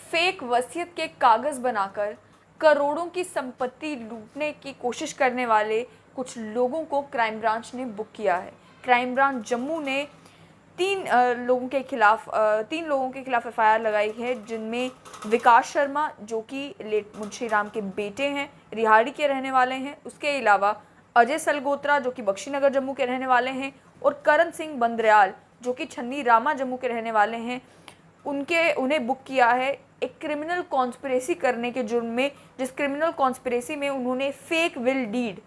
Fake वसीयत के कागज़ बनाकर करोड़ों की संपत्ति लूटने की कोशिश करने वाले कुछ लोगों को क्राइम ब्रांच ने बुक किया है। क्राइम ब्रांच जम्मू ने तीन लोगों के खिलाफ एफआईआर लगाई है, जिनमें विकास शर्मा जो कि लेट मुंशी राम के बेटे हैं, रिहाड़ी के रहने वाले हैं, उसके अलावा अजय सलगोत्रा जो कि बख्शीनगर जम्मू के रहने वाले हैं, और करण सिंह बंदरयाल जो कि छन्नी रामा जम्मू के रहने वाले हैं। उन्हें बुक किया है एक क्रिमिनल कॉन्स्पिरेसी करने के जुर्म में, जिस क्रिमिनल कॉन्स्पिरेसी में उन्होंने फेक विल डीड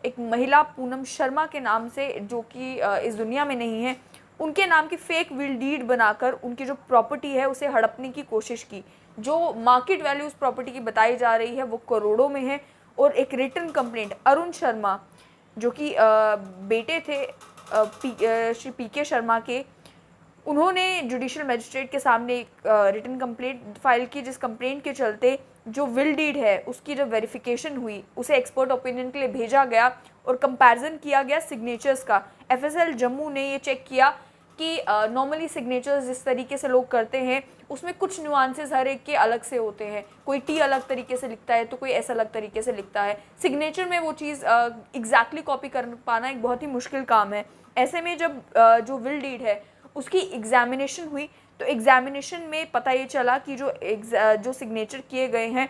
एक महिला पूनम शर्मा के नाम से, जो कि इस दुनिया में नहीं है, उनके नाम की फेक विल डीड बनाकर उनकी जो प्रॉपर्टी है उसे हड़पने की कोशिश की। जो मार्केट वैल्यू उस प्रॉपर्टी की बताई जा रही है वो करोड़ों में है। और एक रिटन कंप्लेंट अरुण शर्मा जो कि बेटे थे श्री पीके शर्मा के, उन्होंने जुडिशियल मजिस्ट्रेट के सामने एक रिटन कंप्लेंट फाइल की, जिस कंप्लेंट के चलते जो विल डीड है उसकी जब वेरिफिकेशन हुई, उसे एक्सपर्ट ओपिनियन के लिए भेजा गया और कंपैरिजन किया गया सिग्नेचर्स का। एफएसएल जम्मू ने ये चेक किया कि नॉर्मली सिग्नेचर्स जिस तरीके से लोग करते हैं उसमें कुछ नुआंसेस हर एक के अलग से होते हैं। कोई टी अलग तरीके से लिखता है तो कोई ऐसा अलग तरीके से लिखता है। सिग्नेचर में वो चीज़ एग्जैक्टली कॉपी कर पाना एक बहुत ही मुश्किल काम है। ऐसे में जब जो विल डीड है उसकी एग्जामिनेशन हुई तो एग्जामिनेशन में पता ये चला कि जो सिग्नेचर किए गए हैं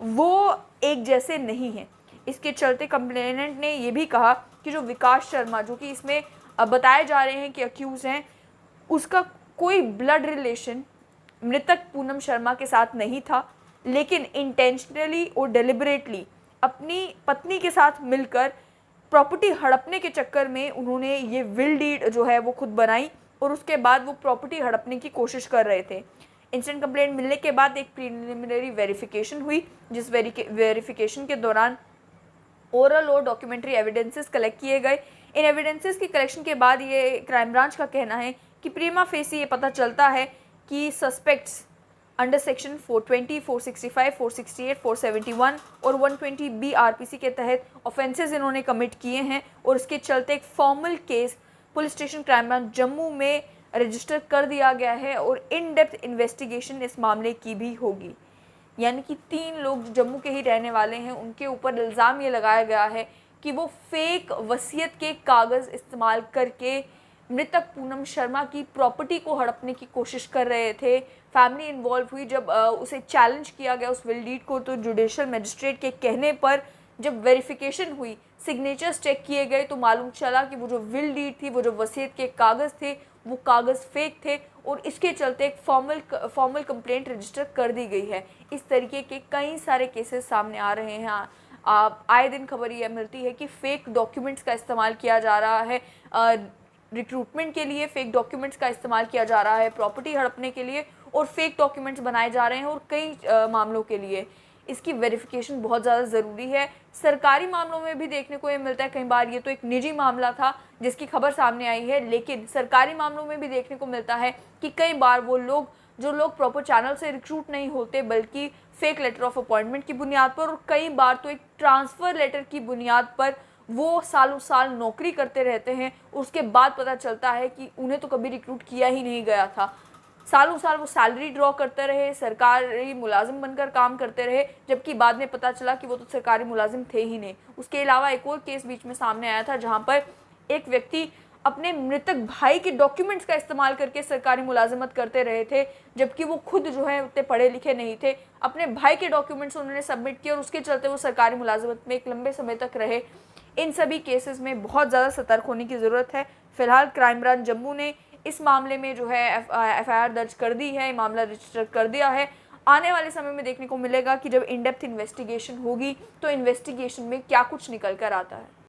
वो एक जैसे नहीं हैं। इसके चलते कंप्लेनेंट ने ये भी कहा कि जो विकास शर्मा जो कि इसमें बताए जा रहे हैं कि अक्यूज़ हैं, उसका कोई ब्लड रिलेशन मृतक पूनम शर्मा के साथ नहीं था, लेकिन इंटेंशनली और डेलिबरेटली अपनी पत्नी के साथ मिलकर प्रॉपर्टी हड़पने के चक्कर में उन्होंने ये विल डीड जो है वो खुद बनाई और उसके बाद वो प्रॉपर्टी हड़पने की कोशिश कर रहे थे। इंस्टेंट कंप्लेंट मिलने के बाद एक प्रीलिमिनरी वेरिफिकेशन हुई, जिस वेरिफिकेशन के दौरान ओरल और डॉक्यूमेंट्री एविडेंसेस कलेक्ट किए गए। इन एविडेंसेस की कलेक्शन के बाद ये क्राइम ब्रांच का कहना है कि प्रीमा फेसी ये पता चलता है कि सस्पेक्ट्स अंडर सेक्शन 420, 465, 468, 471 और 120 बी आरपीसी के तहत ऑफेंसेस इन्होंने कमिट किए हैं और इसके चलते एक formal case police station crime branch Jammu में रजिस्टर कर दिया गया है और इन डेप्थ इन्वेस्टिगेशन इस मामले की भी होगी। यानी कि 3 लोग जम्मू के ही रहने वाले हैं, उनके ऊपर इल्ज़ाम ये लगाया गया है कि वो फेक वसीयत के कागज़ इस्तेमाल करके मृतक पूनम शर्मा की प्रॉपर्टी को हड़पने की कोशिश कर रहे थे। फैमिली इन्वॉल्व हुई। जब उसे चैलेंज किया गया उस विल डीड को, तो जुडिशियल मजिस्ट्रेट के कहने पर जब वेरिफिकेशन हुई, सिग्नेचर्स चेक किए गए, तो मालूम चला कि वो जो विल डीड थी, वो जो वसीयत के कागज़ थे, वो कागज़ फेक थे और इसके चलते एक फॉर्मल कंप्लेंट रजिस्टर कर दी गई है। इस तरीके के कई सारे केसेस सामने आ रहे हैं। आए दिन खबर यह मिलती है कि फेक डॉक्यूमेंट्स का इस्तेमाल किया जा रहा है, रिक्रूटमेंट के लिए फेक डॉक्यूमेंट्स का इस्तेमाल किया जा रहा है, प्रॉपर्टी हड़पने के लिए और फेक डॉक्यूमेंट्स बनाए जा रहे हैं और कई मामलों के लिए इसकी वेरिफिकेशन बहुत ज़्यादा ज़रूरी है। सरकारी मामलों में भी देखने को ये मिलता है, कई बार ये तो एक निजी मामला था जिसकी खबर सामने आई है, लेकिन सरकारी मामलों में भी देखने को मिलता है कि कई बार वो लोग जो लोग प्रॉपर चैनल से रिक्रूट नहीं होते बल्कि फेक लेटर ऑफ अपॉइंटमेंट की बुनियाद पर और कई बार तो एक ट्रांसफ़र लेटर की बुनियाद पर वो सालों साल नौकरी करते रहते हैं। उसके बाद पता चलता है कि उन्हें तो कभी रिक्रूट किया ही नहीं गया था। सालों साल वो सैलरी ड्रॉ करते रहे, सरकारी मुलाजिम बनकर काम करते रहे, जबकि बाद में पता चला कि वो तो सरकारी मुलाजिम थे ही नहीं। उसके अलावा एक और केस बीच में सामने आया था जहाँ पर एक व्यक्ति अपने मृतक भाई के डॉक्यूमेंट्स का इस्तेमाल करके सरकारी मुलाजिमत करते रहे थे, जबकि वो खुद जो है उतने पढ़े लिखे नहीं थे। अपने भाई के डॉक्यूमेंट्स उन्होंने सबमिट किए और उसके चलते वो सरकारी मुलाजिमत में एक लंबे समय तक रहे। इन सभी केसेस में बहुत ज़्यादा सतर्क होने की ज़रूरत है। फिलहाल क्राइम ब्रांच जम्मू ने इस मामले में जो है एफआईआर दर्ज कर दी है, मामला रजिस्टर कर दिया है। आने वाले समय में देखने को मिलेगा कि जब इन डेप्थ इन्वेस्टिगेशन होगी तो इन्वेस्टिगेशन में क्या कुछ निकल कर आता है।